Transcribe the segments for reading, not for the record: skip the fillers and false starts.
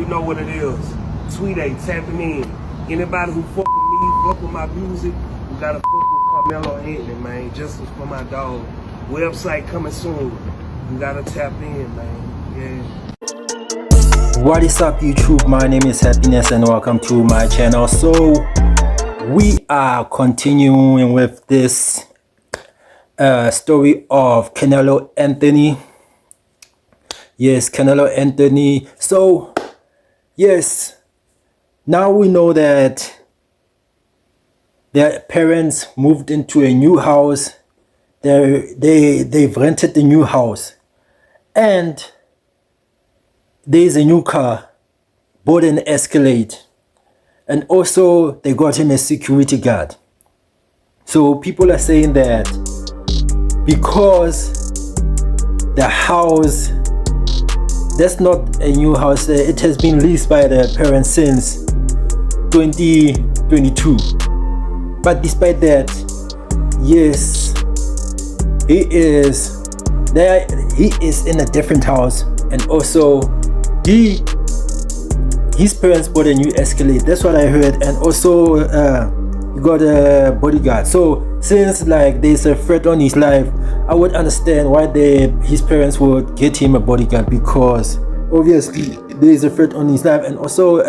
You know what it is. Tweet A, tapping in. Anybody who fuck with me, fuck with my music, you gotta fuck with Karmelo Anthony, man. Justice for my dog. Website coming soon. You gotta tap in, man. Yeah. What is up, YouTube? My name is Happiness and welcome to my channel. So we are continuing with this story of Karmelo Anthony. Yes, Karmelo Anthony. So yes, now we know that their parents moved into a new house. They've rented the new house, and there's a new car, bought an Escalade, and also they got him a security guard. So people are saying that because the house, that's not a new house, it has been leased by the parents since 2022. But despite that, yes, he is there. He is in a different house, and also his parents bought a new Escalade. That's what I heard, and also he got a bodyguard. So since like there's a threat on his life, I would understand why his parents would get him a bodyguard, because obviously there is a threat on his life. And also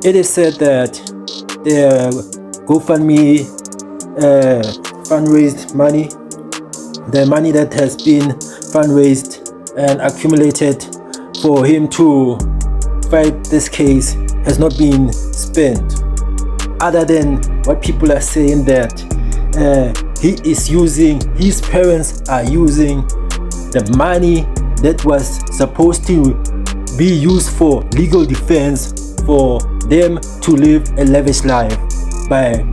it is said that the GoFundMe fundraised money, the money that has been fundraised and accumulated for him to fight this case, has not been spent, other than what people are saying that his parents are using the money that was supposed to be used for legal defense for them to live a lavish life by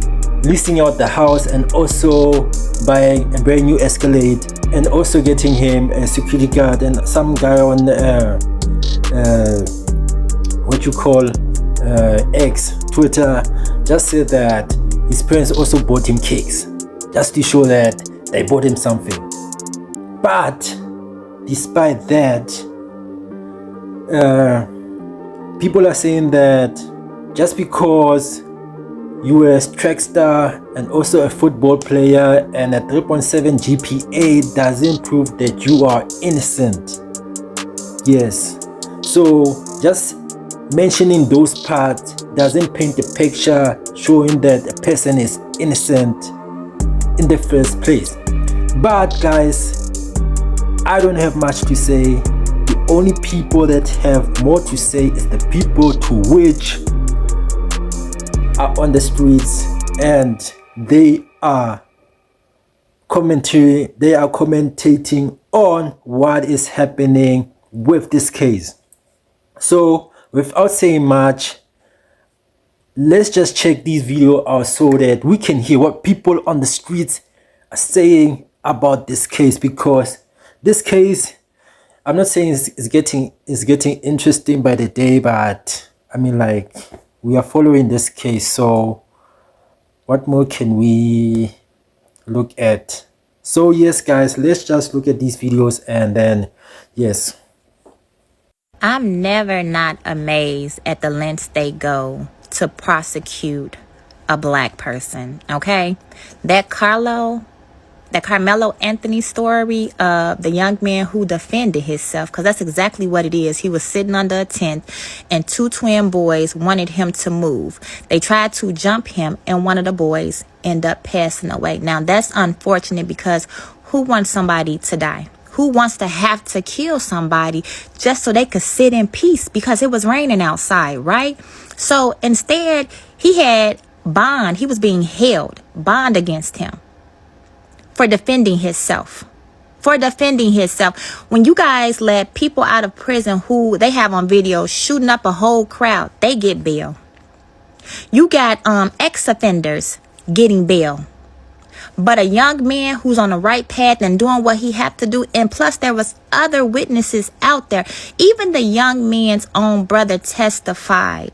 leasing out the house, and also buying a brand new Escalade, and also getting him a security guard. And some guy on X, Twitter, just said that his parents also bought him cakes, just to show that they bought him something. But despite that, people are saying that just because you are a track star and also a football player and a 3.7 GPA doesn't prove that you are innocent. Yes, so just mentioning those parts doesn't paint the picture showing that a person is innocent in the first place. But guys, I don't have much to say. The only people that have more to say is the people to which are on the streets, and they are commentating on what is happening with this case. So without saying much, let's just check this video out so that we can hear what people on the streets are saying about this case, because this case, I'm not saying it's getting interesting by the day, but I mean, like, we are following this case, so what more can we look at? So yes guys, let's just look at these videos, and then yes, I'm never not amazed at the lengths they go to prosecute a black person. Okay, that Karmelo Anthony story of the young man who defended himself, because that's exactly what it is. He was sitting under a tent and two twin boys wanted him to move. They tried to jump him and one of the boys ended up passing away. Now that's unfortunate, because who wants somebody to die? Who wants to have to kill somebody just so they could sit in peace because it was raining outside, right? So instead, he had bond. He was being held, bond against him for defending himself. When you guys let people out of prison who they have on video shooting up a whole crowd, they get bail. You got ex-offenders getting bail. But a young man who's on the right path and doing what he had to do, and plus there was other witnesses out there. Even the young man's own brother testified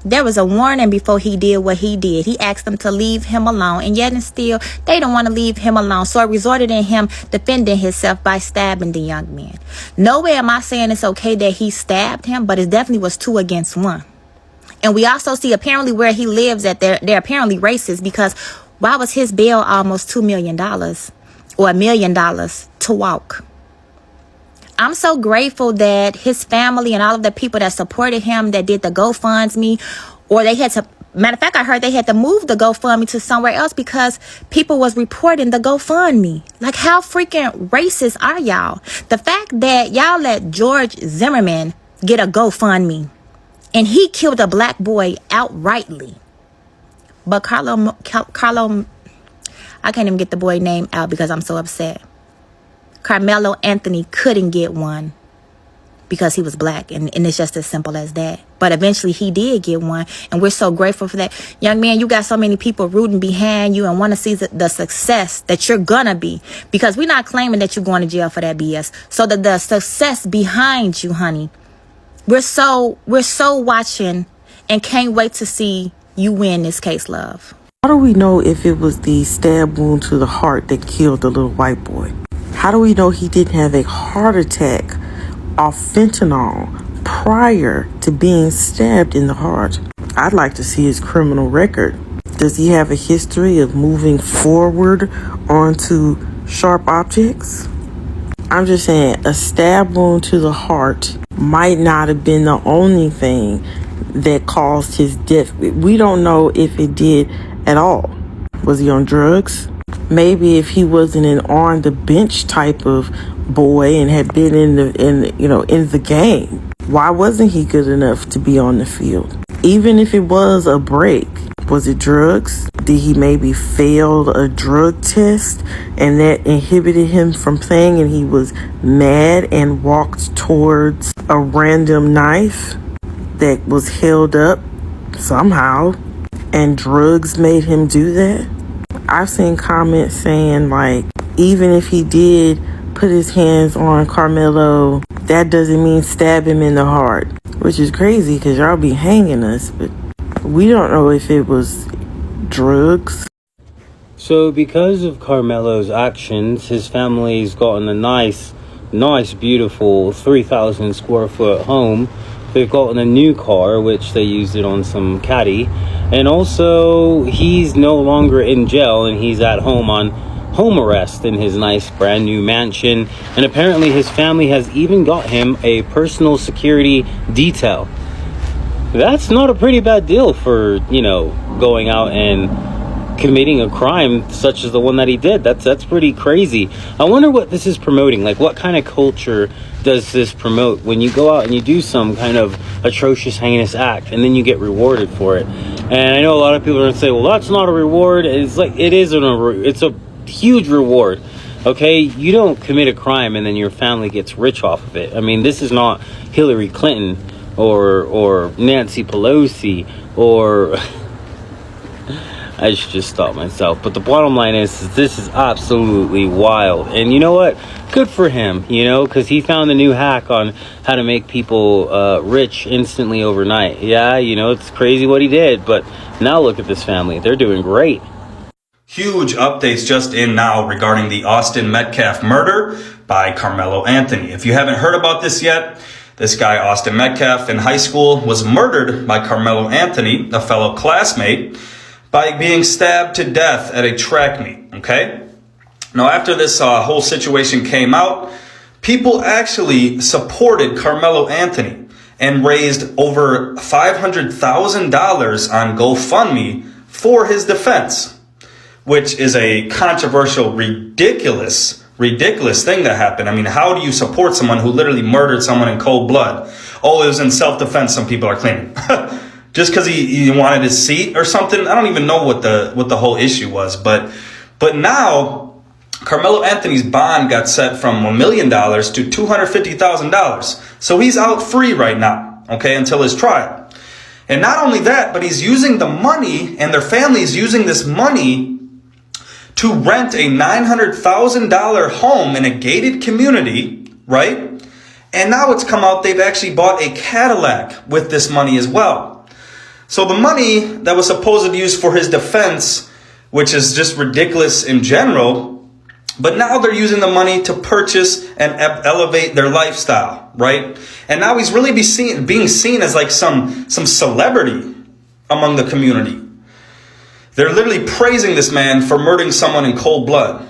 There was a warning before he did what he did. He asked them to leave him alone, and yet and still, they don't want to leave him alone. So it resulted in him defending himself by stabbing the young man. Nowhere am I saying it's okay that he stabbed him, but it definitely was 2 against 1. And we also see apparently where he lives at, they're apparently racist, because why was his bail almost $2 million or $1 million to walk? I'm so grateful that his family and all of the people that supported him, that did the GoFundMe, or they had to, matter of fact, I heard they had to move the GoFundMe to somewhere else because people was reporting the GoFundMe. Like, how freaking racist are y'all? The fact that y'all let George Zimmerman get a GoFundMe and he killed a black boy outrightly. But Carlo, I can't even get the boy name out because I'm so upset. Karmelo Anthony couldn't get one because he was black, and it's just as simple as that. But eventually he did get one, and we're so grateful for that. Young man, you got so many people rooting behind you and want to see the success that you're gonna be, because we're not claiming that you're going to jail for that BS. So the success behind you, honey, we're so watching and can't wait to see you win this case, love. How do we know if it was the stab wound to the heart that killed the little white boy? How do we know he didn't have a heart attack off fentanyl prior to being stabbed in the heart? I'd like to see his criminal record. Does he have a history of moving forward onto sharp objects? I'm just saying, a stab wound to the heart might not have been the only thing that caused his death. We don't know if it did at all. Was he on drugs? Maybe if he wasn't an on the bench type of boy and had been in the game, why wasn't he good enough to be on the field? Even if it was a break, was it drugs? Did he maybe fail a drug test and that inhibited him from playing, and he was mad and walked towards a random knife that was held up somehow, and drugs made him do that? I've seen comments saying, like, even if he did put his hands on Karmelo, that doesn't mean stab him in the heart, which is crazy because y'all be hanging us, but we don't know if it was drugs. So because of Karmelo's actions, his family's gotten a nice, beautiful 3,000 square foot home. They've gotten a new car, which they used it on some caddy. And also, he's no longer in jail, and he's at home on home arrest in his nice brand new mansion. And apparently his family has even got him a personal security detail. That's not a pretty bad deal for, going out and committing a crime such as the one that he did. That's pretty crazy. I wonder what this is promoting. Like, what kind of culture does this promote when you go out and you do some kind of atrocious, heinous act and then you get rewarded for it? And I know a lot of people are going to say, well, that's not a reward. It's like, it's a huge reward. Okay, you don't commit a crime and then your family gets rich off of it. I mean, this is not Hillary Clinton or Nancy Pelosi or I should just stop myself. But the bottom line is this is absolutely wild. And you know what? Good for him, because he found a new hack on how to make people rich instantly overnight. Yeah, it's crazy what he did. But now look at this family. They're doing great. Huge updates just in now regarding the Austin Metcalf murder by Karmelo Anthony. If you haven't heard about this yet, this guy, Austin Metcalf, in high school was murdered by Karmelo Anthony, a fellow classmate, by being stabbed to death at a track meet, okay? Now, after this whole situation came out, people actually supported Karmelo Anthony and raised over $500,000 on GoFundMe for his defense, which is a controversial, ridiculous thing that happened. I mean, how do you support someone who literally murdered someone in cold blood? Oh, it was in self-defense, some people are claiming. Just because he wanted his seat or something. I don't even know what the whole issue was. But now, Karmelo Anthony's bond got set from $1 million to $250,000. So he's out free right now, okay, until his trial. And not only that, but he's using the money, and their family is using this money to rent a $900,000 home in a gated community, right? And now it's come out they've actually bought a Cadillac with this money as well. So the money that was supposedly used for his defense, which is just ridiculous in general, but now they're using the money to purchase and elevate their lifestyle, right? And now he's really being seen as like some celebrity among the community. They're literally praising this man for murdering someone in cold blood.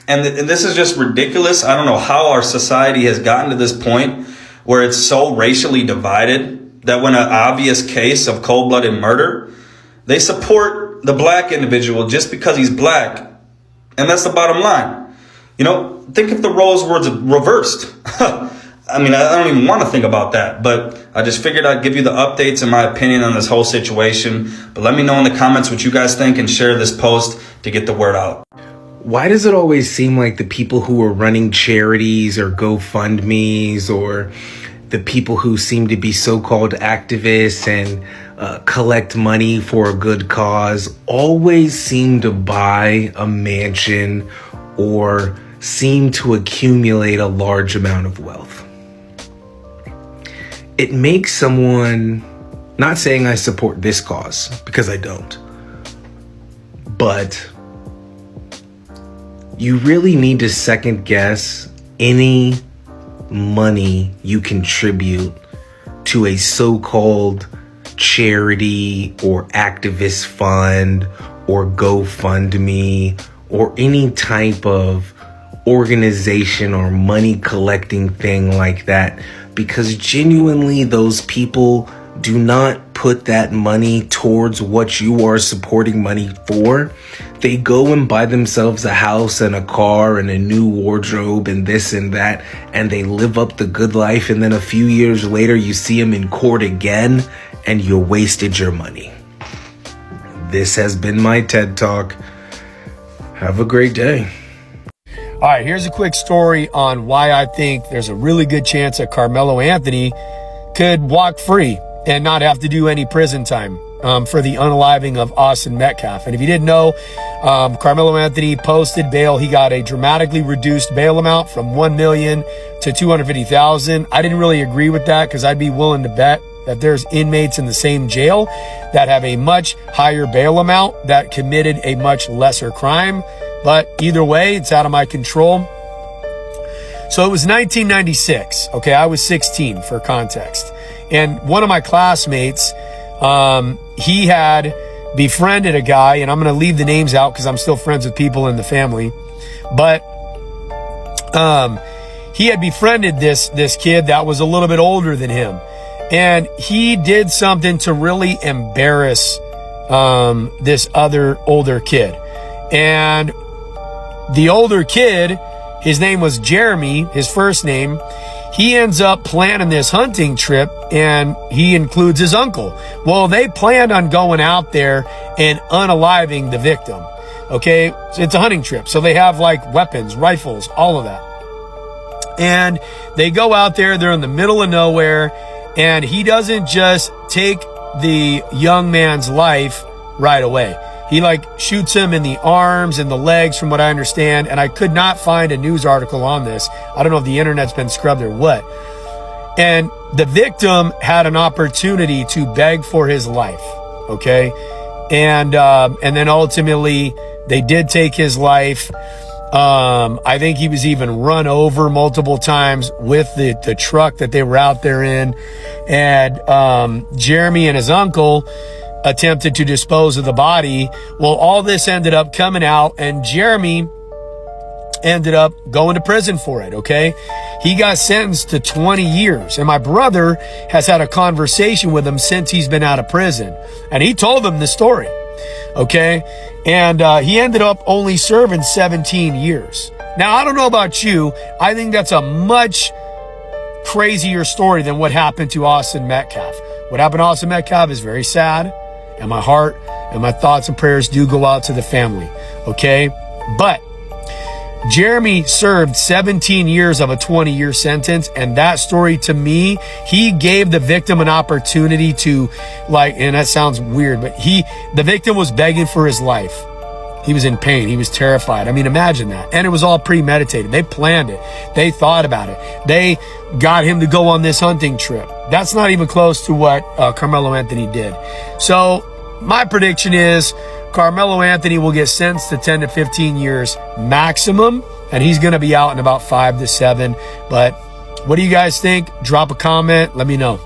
And this is just ridiculous. I don't know how our society has gotten to this point where it's so racially divided that when an obvious case of cold-blooded murder, they support the black individual just because he's black. And that's the bottom line. You know, think if the roles were reversed. I mean, I don't even want to think about that, but I just figured I'd give you the updates and my opinion on this whole situation. But let me know in the comments what you guys think and share this post to get the word out. Why does it always seem like the people who are running charities or GoFundMes or the people who seem to be so-called activists and collect money for a good cause always seem to buy a mansion or seem to accumulate a large amount of wealth? It makes someone, not saying I support this cause, because I don't, but you really need to second guess any money you contribute to a so-called charity or activist fund or GoFundMe or any type of organization or money collecting thing like that, because genuinely those people do not put that money towards what you are supporting money for. They go and buy themselves a house and a car and a new wardrobe and this and that, and they live up the good life. And then a few years later, you see them in court again and you wasted your money. This has been my TED Talk. Have a great day. All right, here's a quick story on why I think there's a really good chance that Karmelo Anthony could walk free and not have to do any prison time for the unaliving of Austin Metcalf. And if you didn't know, Karmelo Anthony posted bail. He got a dramatically reduced bail amount from $1 million to $250,000. I didn't really agree with that because I'd be willing to bet that there's inmates in the same jail that have a much higher bail amount that committed a much lesser crime. But either way, it's out of my control. So it was 1996. Okay, I was 16 for context. And one of my classmates, he had befriended a guy, and I'm going to leave the names out because I'm still friends with people in the family. But he had befriended this kid that was a little bit older than him. And he did something to really embarrass this other older kid. And the older kid, his name was Jeremy, his first name. He ends up planning this hunting trip, and he includes his uncle. Well, they planned on going out there and unaliving the victim. Okay, so it's a hunting trip. So they have like weapons, rifles, all of that. And they go out there, they're in the middle of nowhere, and he doesn't just take the young man's life right away. He like shoots him in the arms and the legs, from what I understand. And I could not find a news article on this. I don't know if the internet's been scrubbed or what. And the victim had an opportunity to beg for his life. Okay. And then ultimately they did take his life. I think he was even run over multiple times with the truck that they were out there in. And Jeremy and his uncle attempted to dispose of the body. Well, all this ended up coming out, and Jeremy ended up going to prison for it, okay? He got sentenced to 20 years, and my brother has had a conversation with him since he's been out of prison, and he told him the story, okay? And he ended up only serving 17 years. Now, I don't know about you. I think that's a much crazier story than what happened to Austin Metcalf. What happened to Austin Metcalf is very sad. And my heart and my thoughts and prayers do go out to the family, okay? But Jeremy served 17 years of a 20-year sentence, and that story to me, he gave the victim an opportunity to, like, and that sounds weird, but the victim was begging for his life, He was in pain. He was terrified. I mean, imagine that. And it was all premeditated. They planned it. They thought about it. They got him to go on this hunting trip. That's not even close to what Karmelo Anthony did. So my prediction is Karmelo Anthony will get sentenced to 10 to 15 years maximum, and he's going to be out in about 5 to 7. But what do you guys think? Drop a comment. Let me know.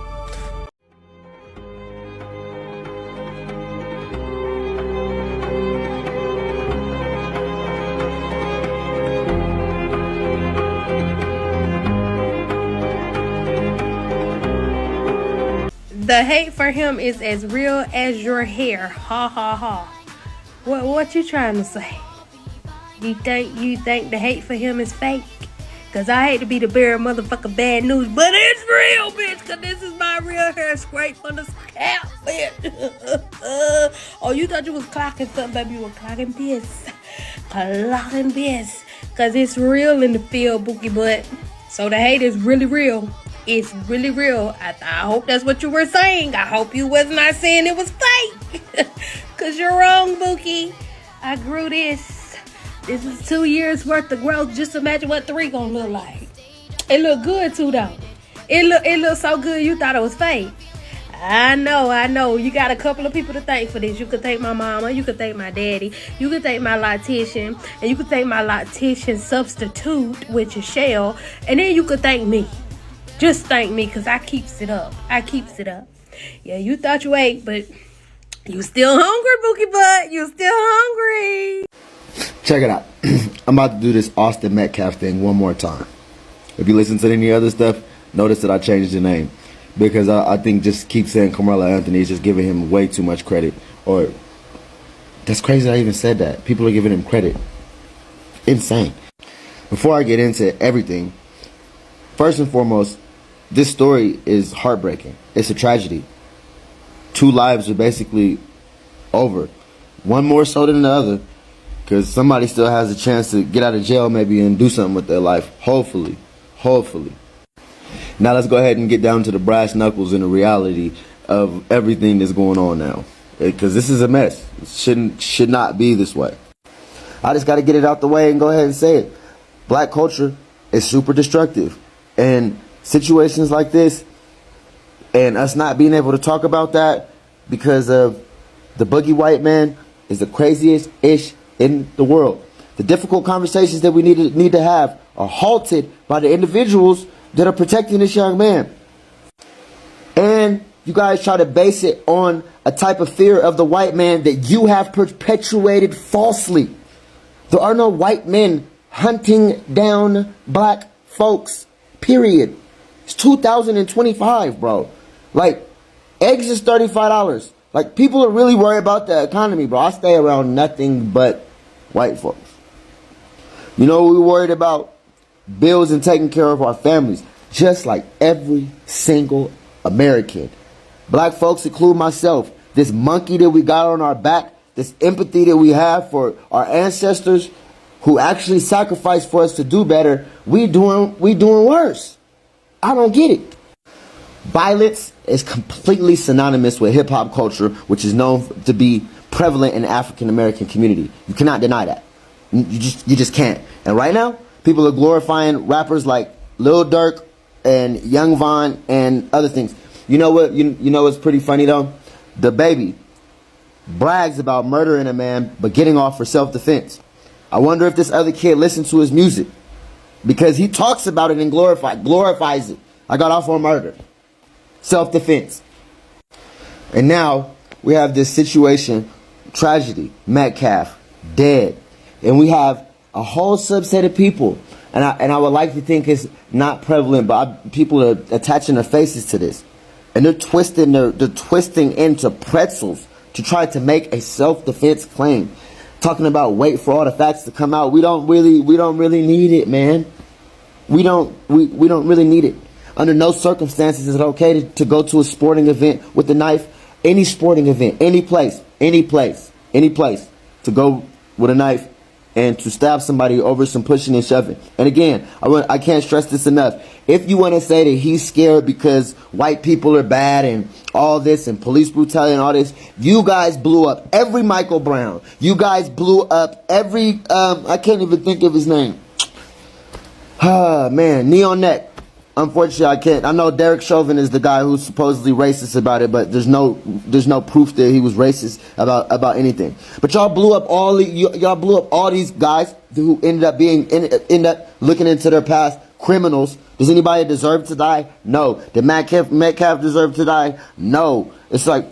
The hate for him is as real as your hair. Ha ha ha. What you trying to say? You think the hate for him is fake? Cause I hate to be the bearer of motherfucking bad news, but it's real, bitch. Cause this is my real hair scrape from the scalp, bitch. Oh, you thought you was clocking something, baby? You were clocking piss. Clocking piss. Cause it's real in the field, Bookie Butt. So the hate is really real. It's really real. I hope that's what you were saying. I hope you was not saying it was fake. Cause you're wrong, Bookie. I grew this. This is 2 years worth of growth. Just imagine what 3 gonna look like. It look good too though. It look so good you thought it was fake. I know. You got a couple of people to thank for this. You could thank my mama. You could thank my daddy. You could thank my loctician. And you could thank my loctician substitute, which is Shell. And then you could thank me. Just thank me, because I keeps it up. Yeah, you thought you ate, but you still hungry, Bookie Butt. You still hungry. Check it out. I'm about to do this Austin Metcalf thing one more time. If you listen to any other stuff, notice that I changed the name. Because I think just keep saying Karmelo Anthony is just giving him way too much credit. Or, that's crazy I even said that. People are giving him credit. Insane. Before I get into everything, first and foremost, this story is heartbreaking. It's a tragedy. 2 lives are basically over. One more so than the other. Because somebody still has a chance to get out of jail maybe and do something with their life. Hopefully. Now let's go ahead and get down to the brass knuckles and the reality of everything that's going on now. Because this is a mess. It should not be this way. I just got to get it out the way and go ahead and say it. Black culture is super destructive. And situations like this, and us not being able to talk about that because of the boogie white man, is the craziest ish in the world. The difficult conversations that we need to have are halted by the individuals that are protecting this young man. And you guys try to base it on a type of fear of the white man that you have perpetuated falsely. There are no white men hunting down black folks. Period. It's 2025, bro. Like, eggs is $35. Like, people are really worried about the economy, bro. I stay around nothing but white folks. You know, we're worried about bills and taking care of our families, just like every single American. Black folks, include myself, this monkey that we got on our back, this empathy that we have for our ancestors who actually sacrificed for us to do better, we doing worse. I don't get it. Violence is completely synonymous with hip-hop culture, which is known to be prevalent in the African American community. You cannot deny that. You just can't. And right now, people are glorifying rappers like Lil Durk and Young Von and other things. You know what? You know what's pretty funny though? The Baby brags about murdering a man but getting off for self-defense. I wonder if this other kid listens to his music, because he talks about it and glorifies it. I got off on murder. Self-defense. And now we have this situation, tragedy, Metcalf, dead. And we have a whole subset of people, and I would like to think it's not prevalent, but people are attaching their faces to this. And they're twisting into pretzels to try to make a self-defense claim. Talking about wait for all the facts to come out. We don't really need it, man. We don't really need it. Under no circumstances is it okay to go to a sporting event with a knife. Any sporting event, any place, to go with a knife and to stab somebody over some pushing and shoving. And again, I can't stress this enough. If you want to say that he's scared because white people are bad and all this and police brutality and all this, you guys blew up every Michael Brown. You guys blew up every, I can't even think of his name. Ah, man, Neon Neck. Unfortunately, I can't. I know Derek Chauvin is the guy who's supposedly racist about it, but there's no proof that he was racist about anything. But y'all blew up y'all blew up all these guys who ended up looking into their past, criminals. Does anybody deserve to die? No. Did Metcalf deserve to die? No. It's like,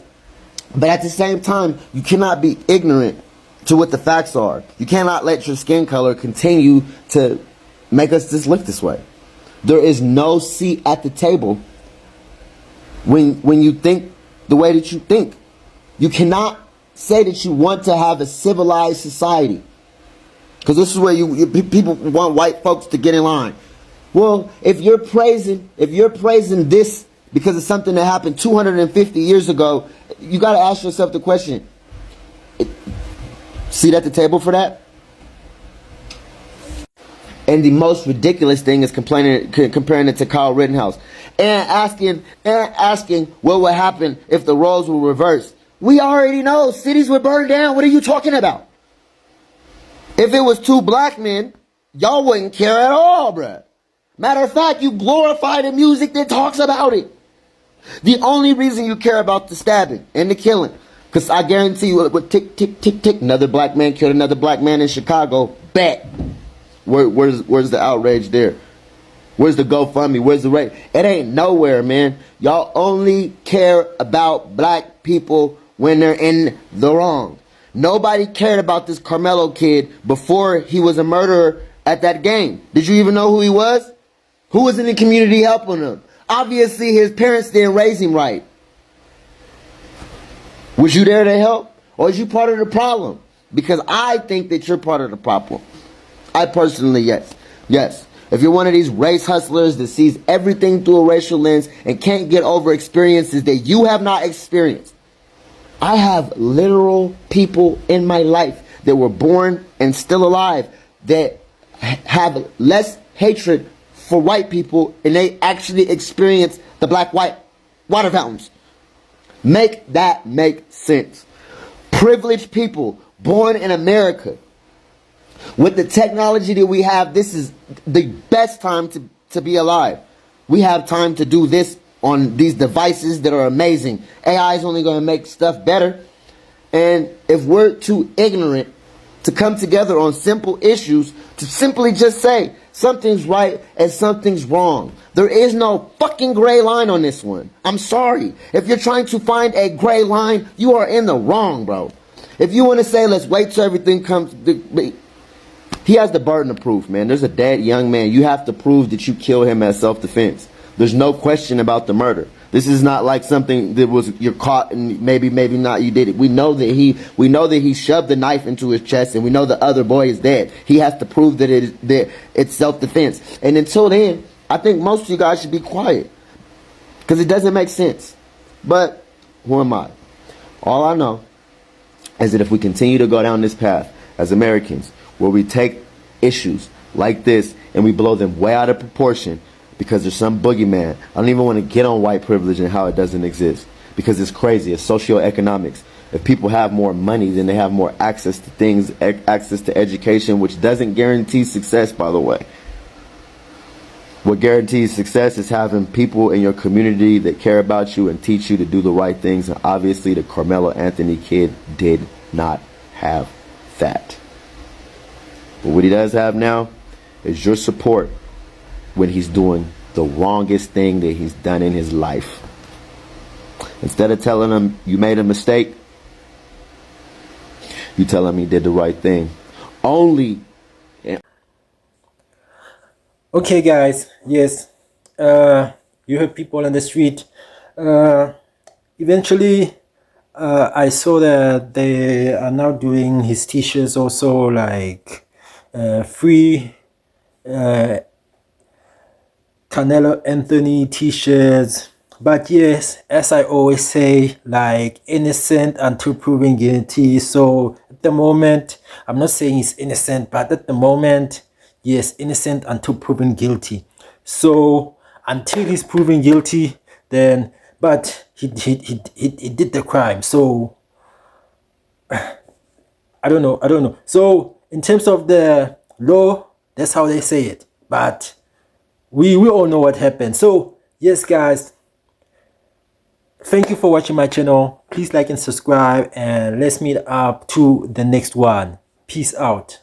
but at the same time, you cannot be ignorant to what the facts are. You cannot let your skin color continue to make us just look this way. There is no seat at the table when you think the way that you think. You cannot say that you want to have a civilized society, because this is where people want white folks to get in line. Well, if you're praising this because it's something that happened 250 years ago, you got to ask yourself the question: seat at the table for that? And the most ridiculous thing is comparing it to Kyle Rittenhouse and asking what would happen if the roles were reversed. We already know cities would burn down. What are you talking about? If it was two black men, y'all wouldn't care at all, bruh. Matter of fact, you glorify the music that talks about it. The only reason you care about the stabbing and the killing, because I guarantee you, with tick, tick, tick, tick, another black man killed another black man in Chicago, bet. Where's the outrage there? Where's the GoFundMe? Where's the rate? It ain't nowhere, man. Y'all only care about black people when they're in the wrong. Nobody cared about this Karmelo kid before he was a murderer at that game. Did you even know who he was? Who was in the community helping him? Obviously, his parents didn't raise him right. Was you there to help? Or is you part of the problem? Because I think that you're part of the problem. I personally, yes. Yes. If you're one of these race hustlers that sees everything through a racial lens and can't get over experiences that you have not experienced. I have literal people in my life that were born and still alive that have less hatred for white people, and they actually experience the black-white water fountains. Make that make sense. Privileged people born in America. With the technology that we have, this is the best time to be alive. We have time to do this on these devices that are amazing. AI is only going to make stuff better. And if we're too ignorant to come together on simple issues, to simply just say something's right and something's wrong. There is no fucking gray line on this one. I'm sorry. If you're trying to find a gray line, you are in the wrong, bro. If you want to say, let's wait till everything comes... He has the burden of proof, man. There's a dead young man. You have to prove that you killed him as self-defense. There's no question about the murder. This is not like something that was you're caught and maybe not you did it. We know that he shoved the knife into his chest, and we know the other boy is dead. He has to prove that it's self-defense. And until then, I think most of you guys should be quiet, because it doesn't make sense. But who am I? All I know is that if we continue to go down this path as Americans, where we take issues like this and we blow them way out of proportion because there's some boogeyman. I don't even want to get on white privilege and how it doesn't exist, because it's crazy. It's socioeconomics. If people have more money, then they have more access to things, access to education, which doesn't guarantee success, by the way. What guarantees success is having people in your community that care about you and teach you to do the right things. And obviously the Karmelo Anthony kid did not have that. But what he does have now is your support when he's doing the wrongest thing that he's done in his life. Instead of telling him you made a mistake, you tell him he did the right thing. Okay, guys. Yes. You heard people on the street. Eventually, I saw that they are now doing his t-shirts also, like free Karmelo Anthony t-shirts. But yes, as I always say, like, innocent until proven guilty. So at the moment, I'm not saying he's innocent, but at the moment, yes, innocent until proven guilty. So until he's proven guilty, then, but he did the crime. So I don't know. So in terms of the law, that's how they say it. But we all know what happened. So yes, guys, thank you for watching my channel. Please like and subscribe, and let's meet up to the next one. Peace out.